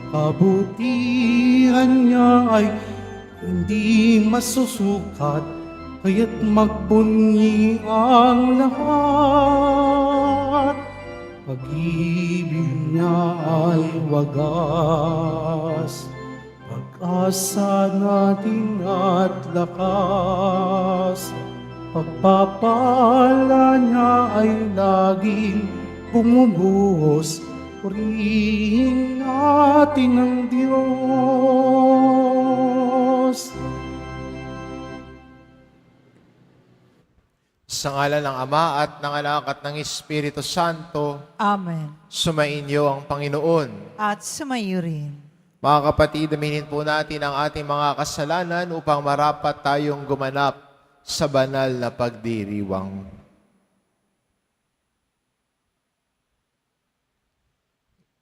Kabutihan niya ay hindi masusukat, kaya't magbunyi ang lahat. Pag-ibig niya ay wagas, pag-asa natin at lakas. Pagpapala niya ay laging bumubuhos, purihin natin ang Diyos. Sa ngalan ng Ama at ng Anak at ng Espiritu Santo, Amen. sumainyo ang Panginoon. At sumayo rin. Mga kapatid, aminin po natin ang ating mga kasalanan upang marapat tayong gumanap sa banal na pagdiriwang.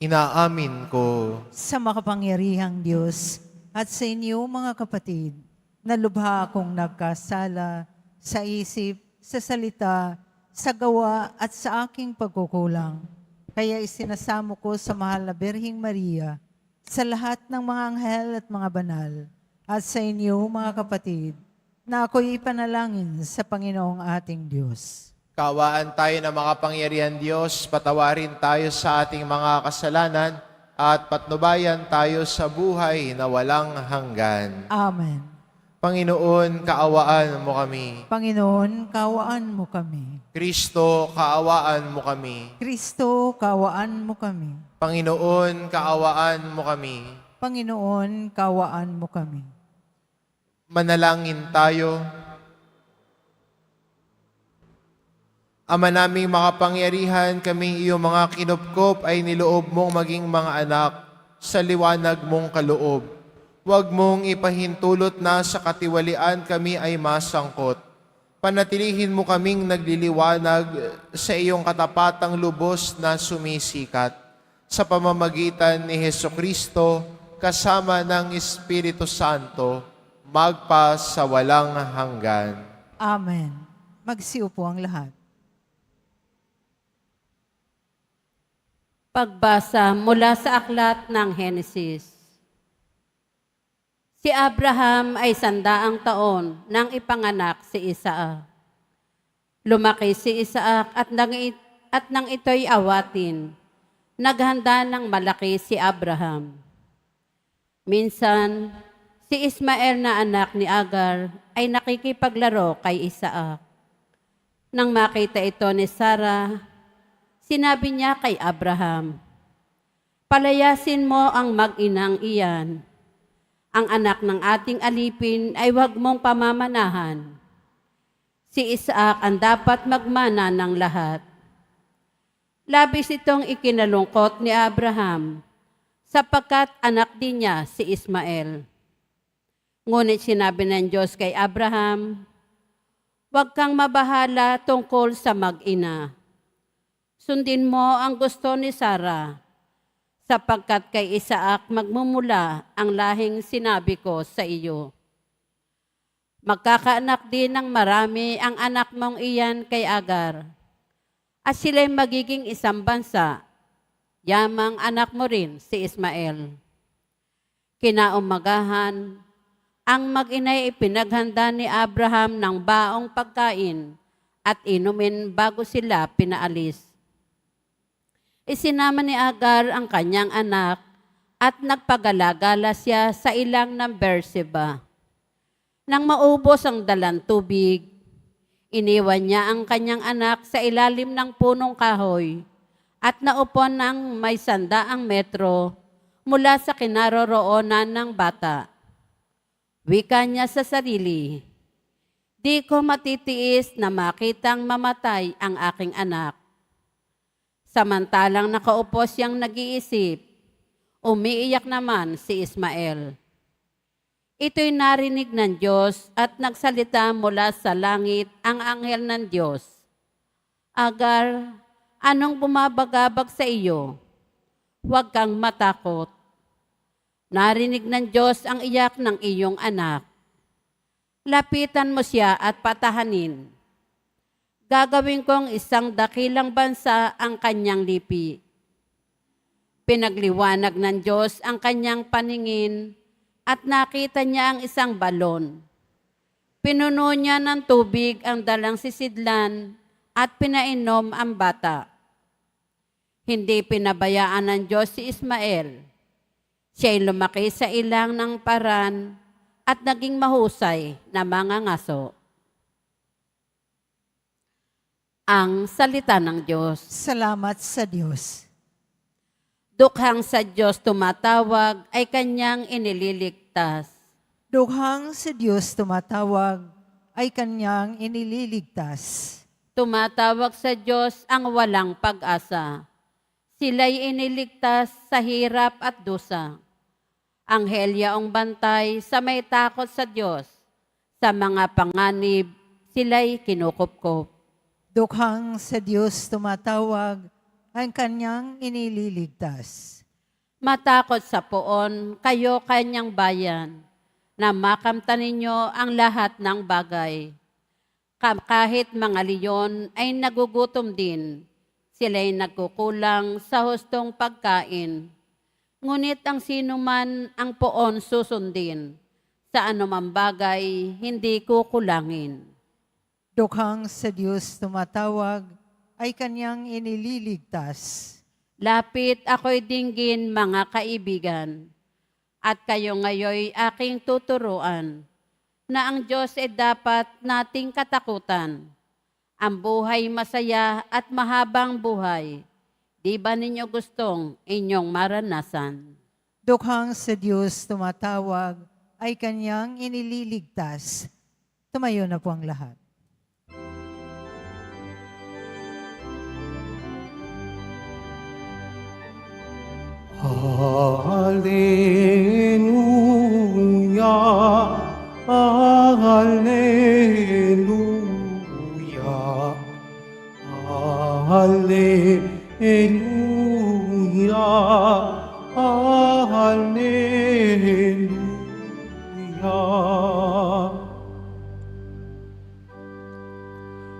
Inaamin ko Sa makapangyarihang Diyos at sa inyo mga kapatid, na lubha akong nagkasala sa isip, sa salita, sa gawa at sa aking pagkukulang. Kaya isinasamo ko sa mahal na Birheng Maria, sa lahat ng mga anghel at mga banal, at sa inyo mga kapatid, na ako'y ipanalangin sa Panginoong ating Diyos. Kaawaan tayo ng makapangyarihan Diyos, patawarin tayo sa ating mga kasalanan, at patnubayan tayo sa buhay na walang hanggan. Amen. Panginoon, kaawaan mo kami. Panginoon, kaawaan mo kami. Kristo, kaawaan mo kami. Kristo, kaawaan mo kami. Panginoon, kaawaan mo kami. Panginoon, kaawaan mo kami. Manalangin tayo. Ama naming makapangyarihan, kaming iyong mga kinupkop ay niloob mong maging mga anak sa liwanag mong kaloob. Huwag mong ipahintulot na sa katiwalian kami ay masangkot. Panatilihin mo kaming nagliliwanag sa iyong katapatang lubos na sumisikat. Sa pamamagitan ni Hesukristo, kasama ng Espiritu Santo, magpa sa walang hanggan. Amen. Magsiupo ang lahat. Pagbasa mula sa aklat ng Henesis. Si Abraham ay 100 taon nang ipanganak si Isaac. Lumaki si Isaac at nang ito'y awatin, naghanda ng malaki si Abraham. Minsan, si Ismael na anak ni Agar ay nakikipaglaro kay Isaac. Nang makita ito ni Sarah, sinabi niya kay Abraham, "Palayasin mo ang mag-inang iyan. Ang anak ng ating alipin ay huwag mong pamamanahan. Si Isaac ang dapat magmana ng lahat." Labis itong ikinalungkot ni Abraham, sapagkat anak din niya si Ismael. Ngunit sinabi ng Diyos kay Abraham, "Huwag kang mabahala tungkol sa mag-ina. Sundin mo ang gusto ni Sarah, sapagkat kay Isaac magmumula ang lahing sinabi ko sa iyo. Magkakaanak din ng marami ang anak mong iyan kay Agar, at sila'y magiging isang bansa, yamang anak mo rin si Ismael." Kinaumagahan, ang mag-inay ipinaghanda ni Abraham ng baong pagkain at inumin bago sila pinaalis. Isinama ni Agar ang kanyang anak at nagpagalagala siya sa ilang ng Berseba. Nang maubos ang dalang tubig, iniwan niya ang kanyang anak sa ilalim ng punong kahoy at naupo ng may 100 metro mula sa kinaroroonan ng bata. Wika niya sa sarili, "Di ko matitiis na makitang mamatay ang aking anak." Samantalang nakaupo siyang nag-iisip, umiiyak naman si Ismael. Ito'y narinig ng Diyos at nagsalita mula sa langit ang anghel ng Diyos, "Agar, anong bumabagabag sa iyo? Huwag kang matakot. Narinig ng Diyos ang iyak ng iyong anak. Lapitan mo siya at patahanin. Gagawin kong isang dakilang bansa ang kanyang lipi. Pinagliwanag ng Diyos ang kanyang paningin at nakita niya ang isang balon. Pinuno niya ng tubig ang dalang sisidlan at pinainom ang bata. Hindi pinabayaan ng Diyos si Ismael. Siya'y lumaki sa ilang ng paran at naging mahusay na mangangaso. Ang salita ng Diyos. Salamat sa Diyos. Dukhang sa Diyos tumatawag ay kanyang inililigtas. Dukhang sa Diyos tumatawag ay kanyang inililigtas. Tumatawag sa Diyos ang walang pag-asa. Sila'y iniligtas sa hirap at dusa. Anghel yaong bantay sa may takot sa Diyos. Sa mga panganib, sila'y kinukupkop. Dukhang sa Diyos tumatawag ay kanyang inililigtas. Matakot sa poon, kayo kanyang bayan, na makamtan ninyo ang lahat ng bagay. Kahit mga leyon ay nagugutom din, sila'y nagkukulang sa hustong pagkain. Ngunit ang sinuman ang poon susundin, sa anumang bagay hindi kukulangin. Dukhang sa Diyos tumatawag ay kanyang inililigtas. Lapit ako'y dinggin mga kaibigan, at kayo ngayoy aking tuturuan, na ang Diyos ay dapat nating katakutan. Ang buhay masaya at mahabang buhay, di ba ninyo gustong inyong maranasan? Dukhang sa Diyos tumatawag ay kanyang inililigtas. Tumayo na po ang lahat. Hallelujah, Hallelujah, Hallelujah, Hallelujah.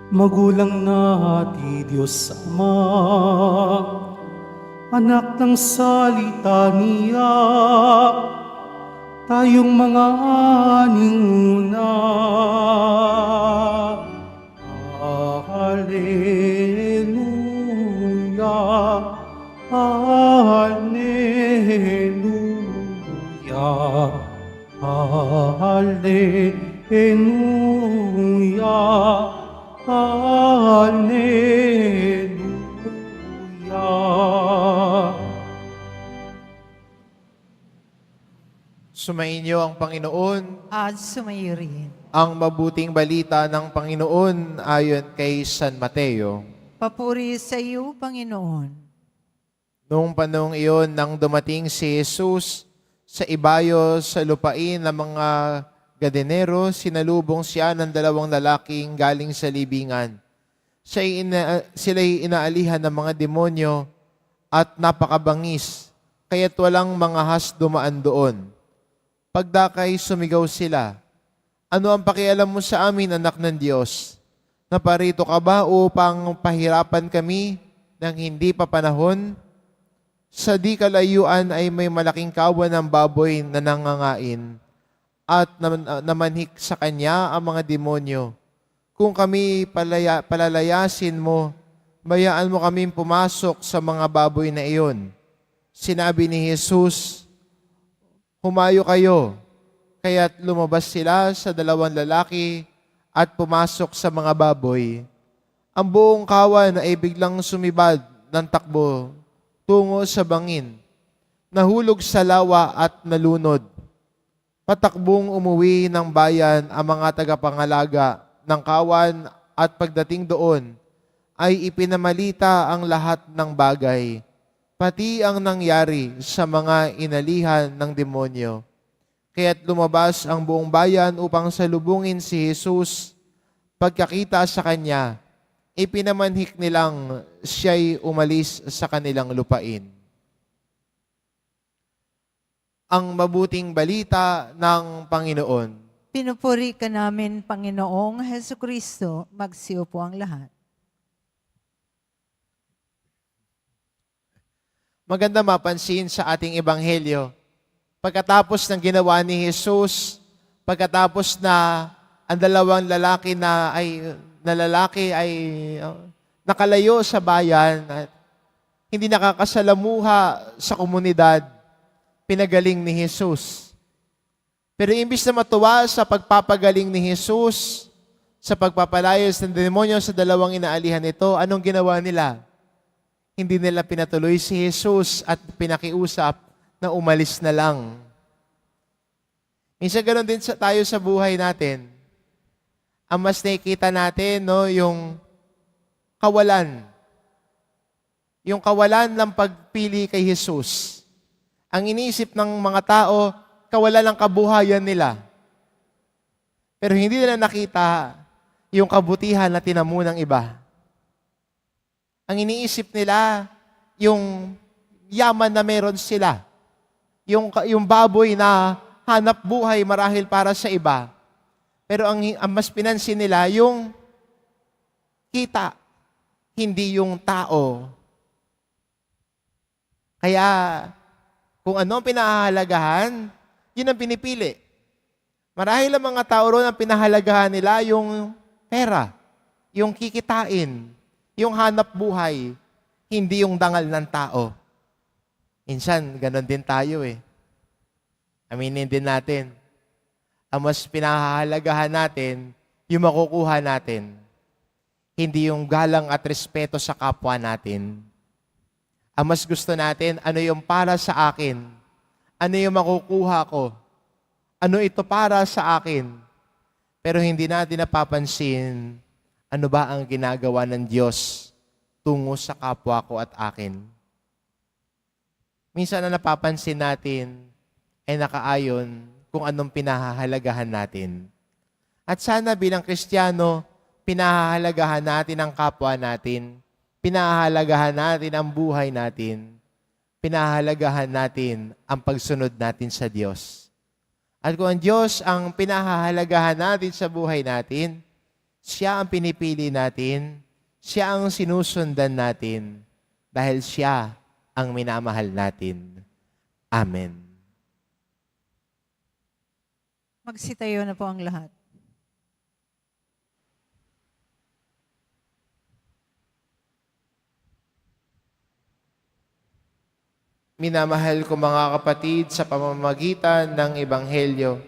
Magulang natin Diyos Ama, anak ng salita niya, tayong mga ninguna. Hallelujah, Hallelujah, Hallelujah, Hallelujah. Sumainyo ang Panginoon, At sumayo rin. ang mabuting balita ng Panginoon ayon kay San Mateo. Papuri sa iyo, Panginoon. Noong panahong iyon, nang dumating si Jesus sa ibayo sa lupain ng mga Gadenero, sinalubong siya ng dalawang lalaking galing sa libingan. Sila'y inaalihan ng mga demonyo at napakabangis, kaya't walang mga has dumaan doon. Pagdakay, sumigaw sila, "Ano ang pakialam mo sa amin, anak ng Diyos? Naparito ka ba upang pahirapan kami ng hindi pa panahon?" Sa di kalayuan ay may malaking kawan ng baboy na nangangain at namanhik sa kanya ang mga demonyo. "Kung kami palalayasin mo, bayaan mo kaming pumasok sa mga baboy na iyon." Sinabi ni Jesus, "Humayo kayo." Kaya't lumabas sila sa dalawang lalaki at pumasok sa mga baboy. Ang buong kawan ay biglang sumibad ng takbo tungo sa bangin, nahulog sa lawa at nalunod. Patakbong umuwi ng bayan ang mga tagapangalaga ng kawan at pagdating doon ay ipinamalita ang lahat ng bagay, pati ang nangyari sa mga inalihan ng demonyo. Kaya't lumabas ang buong bayan upang salubungin si Jesus. Pagkakita sa kanya, ipinamanhik nilang siya'y umalis sa kanilang lupain. Ang mabuting balita ng Panginoon. Pinupuri ka namin, Panginoong Hesukristo. Magsiupo ang lahat. maganda mapansin sa ating ebanghelyo. Pagkatapos ng ginawa ni Jesus, pagkatapos na ang dalawang lalaki ay nakalayo sa bayan at hindi nakakasalamuha sa komunidad, pinagaling ni Jesus. Pero imbis na matuwa sa pagpapagaling ni Jesus, sa pagpapalayas ng demonyo sa dalawang inaalihan nito, anong ginawa nila? Hindi nila pinatuloy si Jesus at pinakiusap na umalis na lang. Minsan ganoon din tayo sa buhay natin. Ang mas nakikita natin, yung kawalan. Yung kawalan ng pagpili kay Jesus. Ang iniisip ng mga tao, kawalan ng kabuhayan nila. Pero hindi nila nakita yung kabutihan na tinamo ng iba. Ang iniisip nila, yung yaman na meron sila. Yung baboy na hanap buhay marahil para sa iba. Pero ang mas pinansin nila, yung kita, hindi yung tao. Kaya, kung ano ang pinahahalagahan, yun ang pinipili. Marahil ang mga tao roon ang pinahalagahan nila yung pera, yung kikitain, yung hanap buhay, hindi yung dangal ng tao. Minsan, ganon din tayo Aminin din natin. Ang mas pinahahalagahan natin, yung makukuha natin. Hindi yung galang at respeto sa kapwa natin. Ang mas gusto natin, ano yung para sa akin? Ano yung makukuha ko? Ano ito para sa akin? Pero hindi natin napapansin, ano ba ang ginagawa ng Diyos tungo sa kapwa ko at akin? Minsan na napapansin natin ay nakaayon kung anong pinahahalagahan natin. At sana bilang Kristiyano, pinahahalagahan natin ang kapwa natin, pinahahalagahan natin ang buhay natin, pinahahalagahan natin ang pagsunod natin sa Diyos. At kung ang Diyos ang pinahahalagahan natin sa buhay natin, Siya ang pinipili natin, Siya ang sinusundan natin, dahil Siya ang minamahal natin. Amen. Magsitayo na po ang lahat. Minamahal ko mga kapatid, sa pamamagitan ng Ebanghelyo,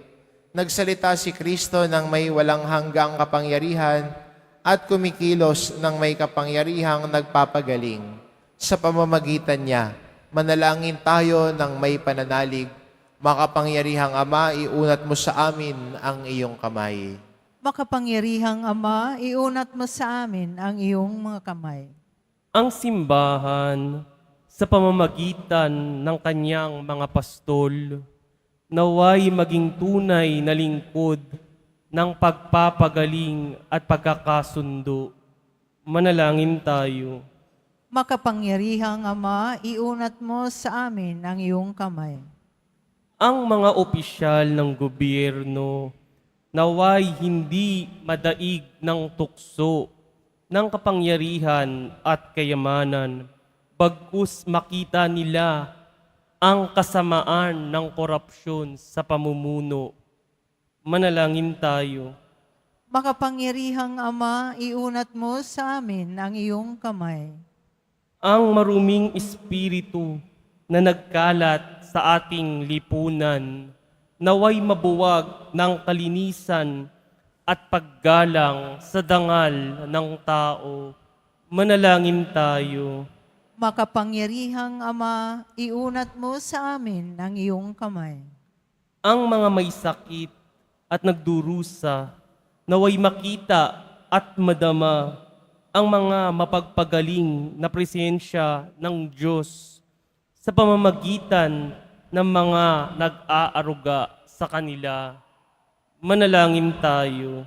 nagsalita si Kristo ng may walang hanggang kapangyarihan at kumikilos ng may kapangyarihang nagpapagaling. Sa pamamagitan niya, manalangin tayo ng may pananalig. Makapangyarihang Ama, iunat mo sa amin ang iyong kamay. Makapangyarihang Ama, iunat mo sa amin ang iyong mga kamay. Ang simbahan sa pamamagitan ng kanyang mga pastol, naway maging tunay na lingkod ng pagpapagaling at pagkakasundo. Manalangin tayo. Makapangyarihang Ama, iunat mo sa amin ang iyong kamay. Ang mga opisyal ng gobyerno naway hindi madaig ng tukso ng kapangyarihan at kayamanan, bagkus makita nila ang kasamaan ng korupsyon sa pamumuno. Manalangin tayo. Makapangyarihang Ama, iunat mo sa amin ang iyong kamay. Ang maruming espiritu na nagkalat sa ating lipunan, naway mabuwag ng kalinisan at paggalang sa dangal ng tao. Manalangin tayo. Makapangyarihang Ama, iunat mo sa amin ang iyong kamay. Ang mga may sakit at nagdurusa, naway makita at madama ang mga mapagpagaling na presensya ng Diyos sa pamamagitan ng mga nag-aaruga sa kanila. Manalangin tayo.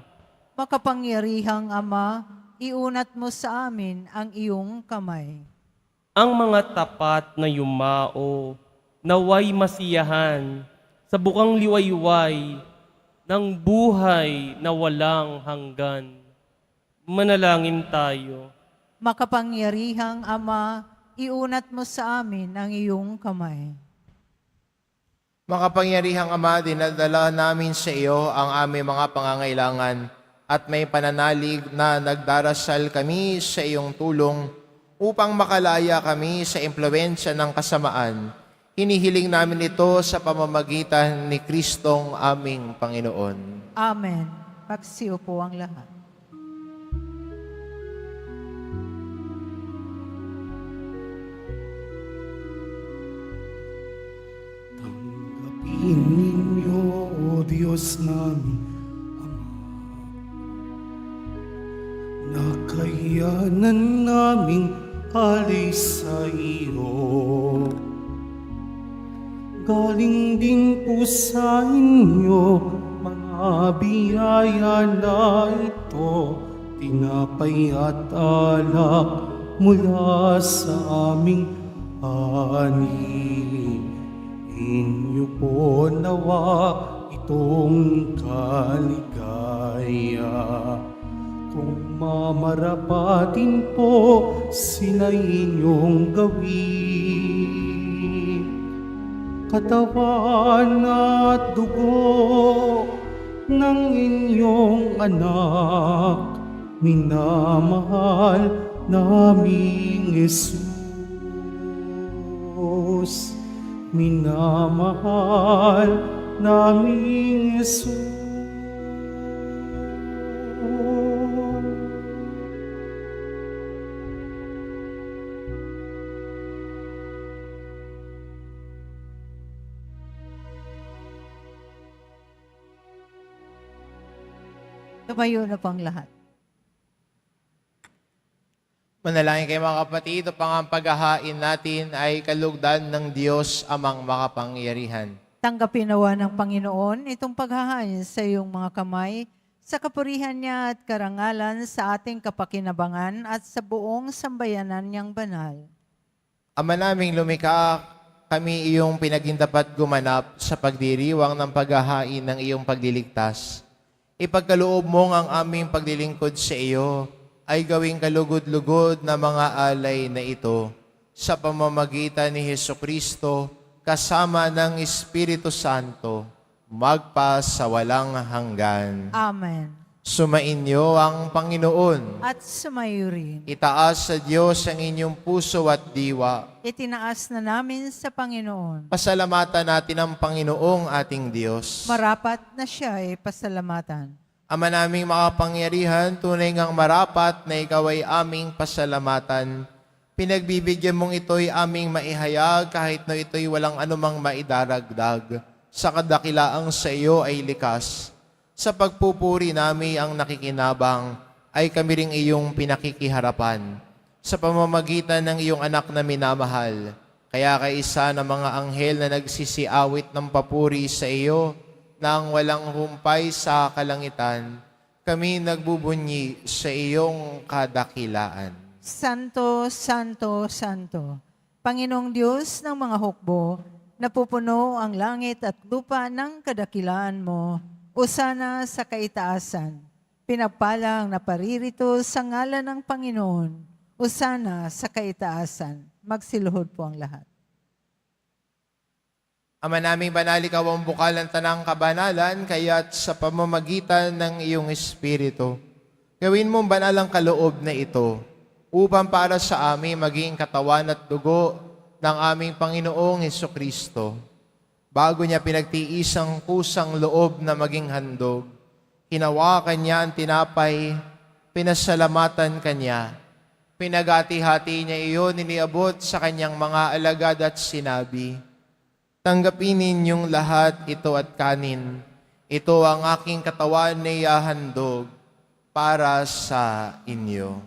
Makapangyarihang Ama, iunat mo sa amin ang iyong kamay. Ang mga tapat na yumao, naway masiyahan sa bukang liwayway ng buhay na walang hanggan. Manalangin tayo. Makapangyarihang Ama, iunat mo sa amin ang iyong kamay. Makapangyarihang Ama, dinadala namin sa iyo ang aming mga pangangailangan at may pananalig na nagdarasal kami sa iyong tulong upang makalaya kami sa impluwensya ng kasamaan. Hinihiling namin ito sa pamamagitan ni Kristong aming Panginoon. Amen. Magsiupo ang lahat. Tanggapin ninyo, O Diyos namin, Ama, nakayanan naming alis sa iyo. Galing din po sa inyo, mga biyaya na ito, tinapay at alak mula sa aming ani. Inyo po nawa itong kaligaya. Kung mamarapatin po sina inyong gawin, katawan at dugo ng inyong anak, minamahal naming Jesus. Minamahal naming Jesus. Tumayo na pang lahat. Manalangin kayo mga kapatid, upang ang paghahain natin ay kalugdan ng Diyos amang makapangyarihan. Tanggapin nawa ng Panginoon itong paghahain sa iyong mga kamay, sa kapurihan niya at karangalan sa ating kapakinabangan at sa buong sambayanan niyang banal. Ama naming lumikha, kami iyong pinagindapat gumanap sa pagdiriwang ng paghahain ng iyong pagliligtas. Ipagkaloob mong ang aming paglilingkod sa iyo ay gawing kalugod-lugod na mga alay na ito sa pamamagitan ni Hesukristo kasama ng Espiritu Santo, magpa sa walang hanggan. Amen. Sumainyo ang Panginoon. At sumayo rin. Itaas sa Diyos ang inyong puso at diwa. Itinaas na namin sa Panginoon. Pasalamatan natin ang Panginoong ating Diyos. Marapat na siya ay pasalamatan. Ama naming makapangyarihan, tunay ngang marapat na ikaw ay aming pasalamatan. Pinagbibigyan mong ito'y aming maihayag kahit na ito'y walang anumang maidaragdag. Sa kadakilaang sa iyo ay likas. Sa pagpupuri namin ang nakikinabang ay kami ring iyong pinakikiharapan. Sa pamamagitan ng iyong anak na minamahal, kaya kaisa ng mga anghel na nagsisiawit ng papuri sa iyo, nang walang humpay sa kalangitan, kami nagbubunyi sa iyong kadakilaan. Santo, Santo, Santo, Panginoong Diyos ng mga hukbo, napupuno ang langit at lupa ng kadakilaan mo, usana sa kaitaasan. Pinagpalang na paririto sa ngalan ng Panginoon, usana sa kaitaasan. Magsiluhod po ang lahat. Ama naming banal, ikaw ang bukal ng tanang kabanalan, kaya't sa pamamagitan ng iyong Espiritu, gawin mong banal ang kaloob na ito, upang para sa amin maging katawan at dugo ng aming Panginoong Hesukristo. Bago niya pinagtiis ang kusang loob na maging handog, hinawakan niya ang tinapay, pinasalamatan kanya, pinagati-hati niya iyon, iniabot sa kanyang mga alagad at sinabi, tanggapin ninyong lahat ito at kanin. Ito ang aking katawan na ihahandog para sa inyo.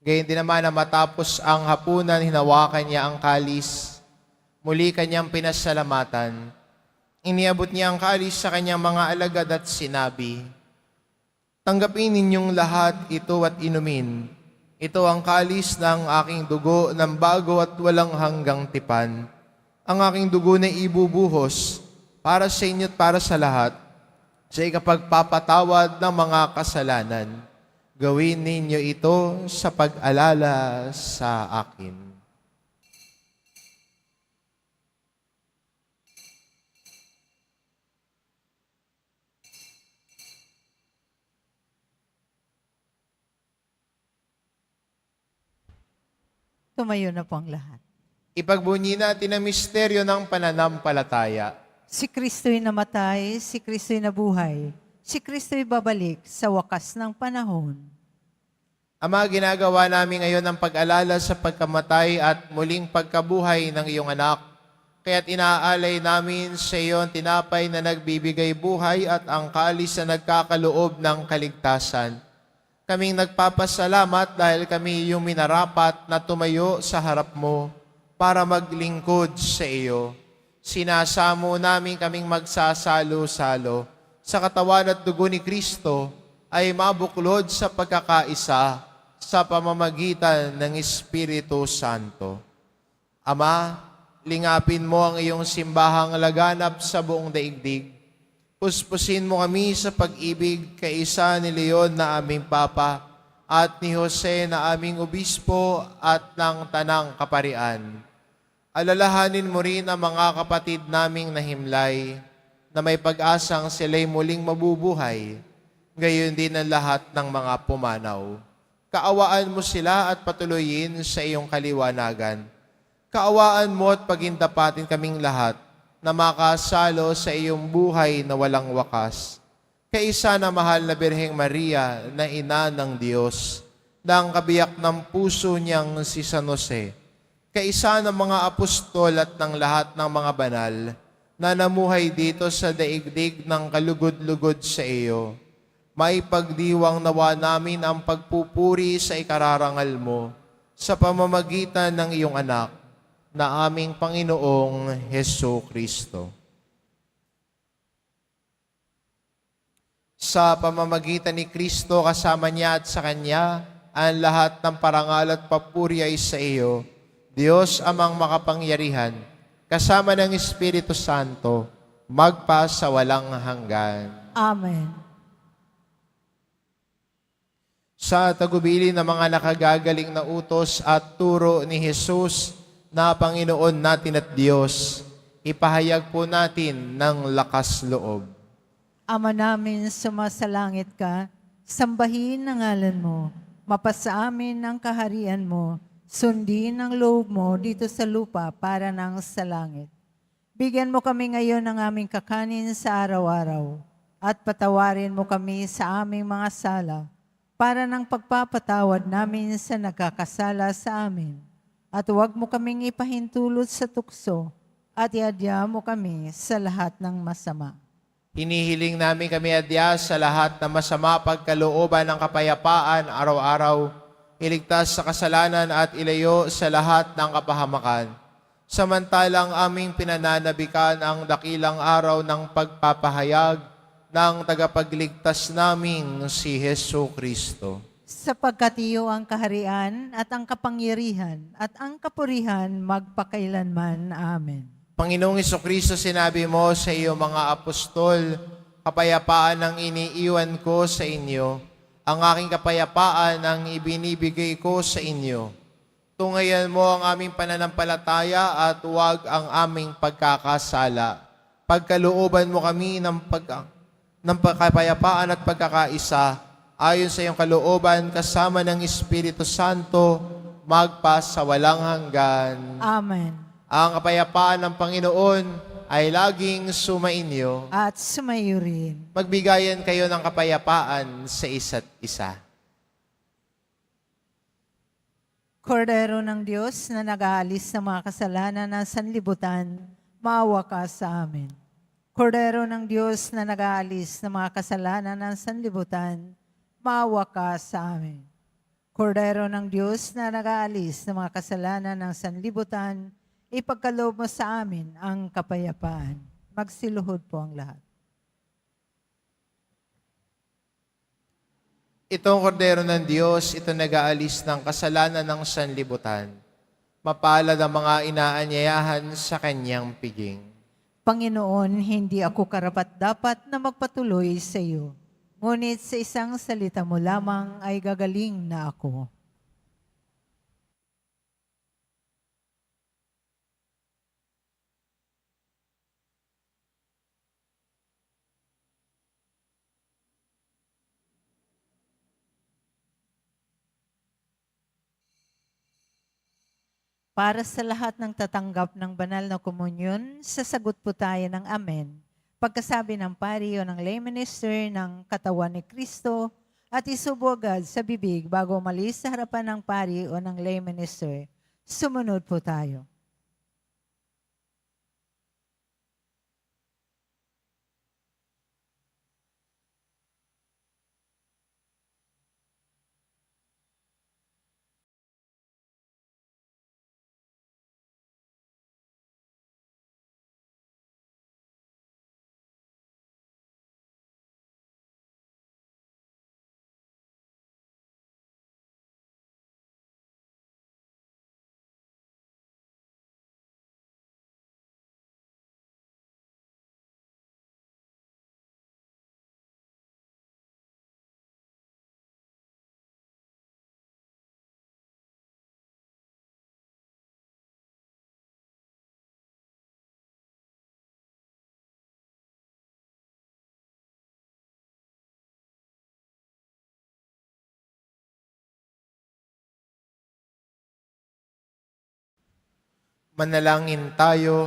Gayun din naman na matapos ang hapunan, hinawakan niya ang kalis. Muli kanyang pinasalamatan. Iniabot niya ang kalis sa kanyang mga alagad at sinabi, tanggapin ninyong lahat ito at inumin. Ito ang kalis ng aking dugo ng bago at walang hanggang tipan. Ang aking dugo na ibubuhos para sa inyo at para sa lahat sa ikapagpapatawad ng mga kasalanan. Gawin ninyo ito sa pag-alala sa akin. Tumayo na po ang lahat. Ipagbunyi natin ang misteryo ng pananampalataya. Si Kristo'y namatay, si Kristo'y nabuhay, si Kristo'y babalik sa wakas ng panahon. Ama, ginagawa namin ngayon ang pag-alala sa pagkamatay at muling pagkabuhay ng iyong anak. Kaya't inaalay namin sa iyo ang tinapay na nagbibigay buhay at ang kalis na nagkakaloob ng kaligtasan. Kaming nagpapasalamat dahil kami iyong minarapat na tumayo sa harap mo para maglingkod sa iyo. Sinasamo namin kaming magsasalo-salo sa katawan at dugo ni Kristo ay mabuklod sa pagkakaisa sa pamamagitan ng Espiritu Santo. Ama, lingapin mo ang iyong simbahang laganap sa buong daigdig. Puspusin mo kami sa pag-ibig kaisa ni Leon na aming Papa at ni Jose na aming Obispo at ng Tanang Kaparian. Alalahanin mo rin ang mga kapatid naming nahimlay na may pag-asang sila'y muling mabubuhay, gayon din ang lahat ng mga pumanaw. Kaawaan mo sila at patuloyin sa iyong kaliwanagan. Kaawaan mo at pagindapatin kaming lahat na makasalo sa iyong buhay na walang wakas. Kaisa na mahal na Birheng Maria na ina ng Diyos, na ang kabiyak ng puso niyang si San Jose, kaisa ng mga apostol at ng lahat ng mga banal na namuhay dito sa daigdig ng kalugod-lugod sa iyo. May pagdiwang nawa namin ang pagpupuri sa ikararangal mo sa pamamagitan ng iyong anak na aming Panginoong Hesu Kristo. Sa pamamagitan ni Kristo kasama niya at sa Kanya, ang lahat ng parangal at papuri ay sa iyo, Diyos amang makapangyarihan, kasama ng Espiritu Santo, magpa sa walang hanggan. Amen. Sa tagubilin ng mga nakagagaling na utos at turo ni Jesus na Panginoon natin at Diyos, ipahayag po natin ng lakas loob. Ama namin, sumasalangit ka, sambahin ang ngalan mo, mapasa amin ang kaharian mo, sundin ang loob mo dito sa lupa para nang sa langit. Bigyan mo kami ngayon ng aming kakanin sa araw-araw, at patawarin mo kami sa aming mga sala, para ng pagpapatawad namin sa nagkakasala sa amin. At huwag mo kaming ipahintulot sa tukso, at iadya mo kami sa lahat ng masama. Hinihiling namin kami adya sa lahat ng masama pagkalooban ng kapayapaan araw-araw, iligtas sa kasalanan at ilayo sa lahat ng kapahamakan. Samantalang aming pinananabikan ang dakilang araw ng pagpapahayag ng tagapagligtas naming si Hesu Kristo. Sapagkat iyo ang kaharian at ang kapangyarihan at ang kapurihan magpakailanman. Amen. Panginoong Hesukristo, sinabi mo sa iyong mga apostol, kapayapaan ang iniiwan ko sa inyo, ang aking kapayapaan ang ibinibigay ko sa inyo. Tungayan mo ang aming pananampalataya at huwag ang aming pagkakasala. Pagkalooban mo kami ng kapayapaan at pagkakaisa, ayon sa iyong kalooban, kasama ng Espiritu Santo, magpa sa walang hanggan. Amen. Ang kapayapaan ng Panginoon ay laging sumainyo. At sumayo rin. Magbigayan kayo ng kapayapaan sa isa't isa. Kordero ng Diyos na nag-aalis ng mga kasalanan ng sanlibutan, maawa ka sa amin. Kordero ng Diyos na nag-aalis ng mga kasalanan ng sanlibutan, maawa ka sa amin. Kordero ng Diyos na nag-aalis ng mga kasalanan ng sanlibutan, ipagkaloob mo sa amin ang kapayapaan. Magsiluhod po ang lahat. Itong kordero ng Diyos, ito nag-aalis ng kasalanan ng sanlibutan. Mapalad ang mga inaanyayahan sa kanyang piging. Panginoon, hindi ako karapat-dapat na magpatuloy sa iyo. Ngunit sa isang salita mo lamang ay gagaling na ako. Para sa lahat ng tatanggap ng banal na komunyon, sasagot po tayo ng Amen. Pagkasabi ng pari o ng lay minister ng katawan ni Kristo at isubo agad sa bibig bago umalis sa harapan ng pari o ng lay minister. Sumunod po tayo. Manalangin tayo.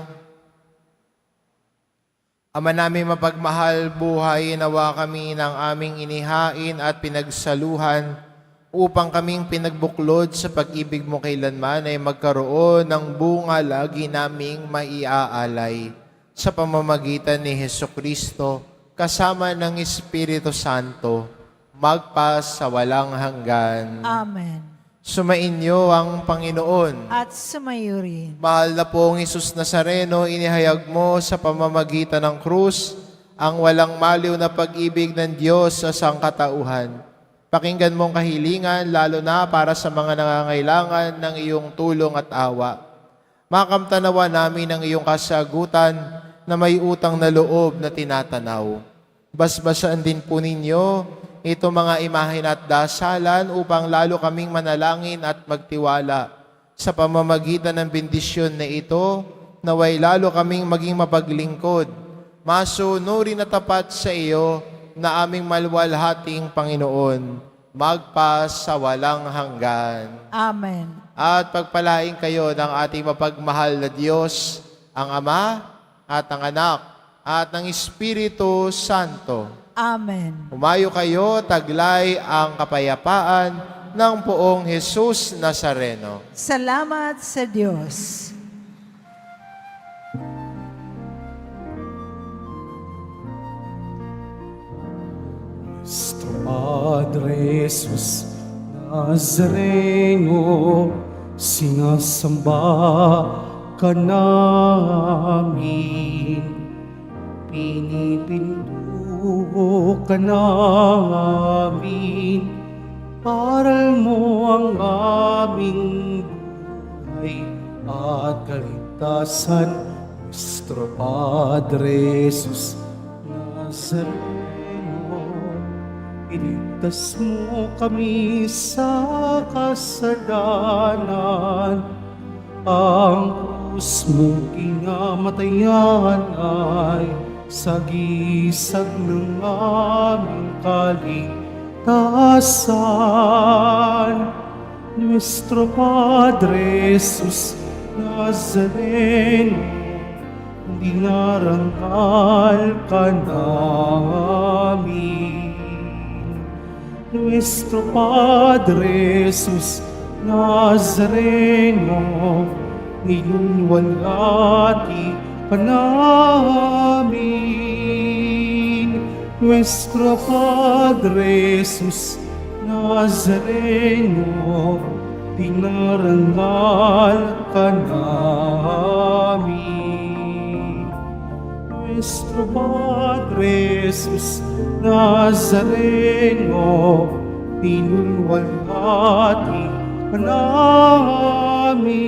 Ama namin mapagmahal, buhay nawa kami ng aming inihain at pinagsaluhan upang kaming pinagbuklod sa pag-ibig mo kailanman ay magkaroon ng bunga lagi naming maiaalay sa pamamagitan ni Hesukristo kasama ng Espiritu Santo magpas sa walang hanggan. Amen. Sumainyo ang Panginoon. At sumayo rin. Mahal na pong Isus Nazareno, inihayag mo sa pamamagitan ng krus ang walang maliw na pag-ibig ng Diyos sa sangkatauhan. Pakinggan mong kahilingan, lalo na para sa mga nangangailangan ng iyong tulong at awa. Makamtanawa namin ang iyong kasagutan na may utang na loob na tinatanaw. Basbasan din po ninyo ito mga imahen at dasalan upang lalo kaming manalangin at magtiwala. Sa pamamagitan ng bendisyon na ito, naway lalo kaming maging mapaglingkod, masunurin na tapat sa iyo na aming malwalhating Panginoon, magpas sa walang hanggan. Amen. At pagpalain kayo ng ating mapagmahal na Diyos, ang Ama at ang Anak at ng Espiritu Santo. Amen. Humayo kayo, taglay ang kapayapaan ng poong Jesus Nazareno. Salamat sa Diyos. Nuestro Padre Jesus Nazareno, sinasamba ka namin, pinipinto ka namin, aral mo ang aming buhay at kaligtasan. Nuestro Padre Jesus Nazareno, iligtas mo kami sa kasalanan. Ang krus mong kinamatayan ay sagisag ng aming kaligtasan. Nuestro Padre Jesus Nazareno, dinarangal ka namin. Nuestro Padre Jesus Nazareno, nilulwalhati ka namin. Nuestro Padre Jesus Nazareno, dinarangal ka namin. Nuestro Padre Jesus Nazareno, pinulwalhati ka namin.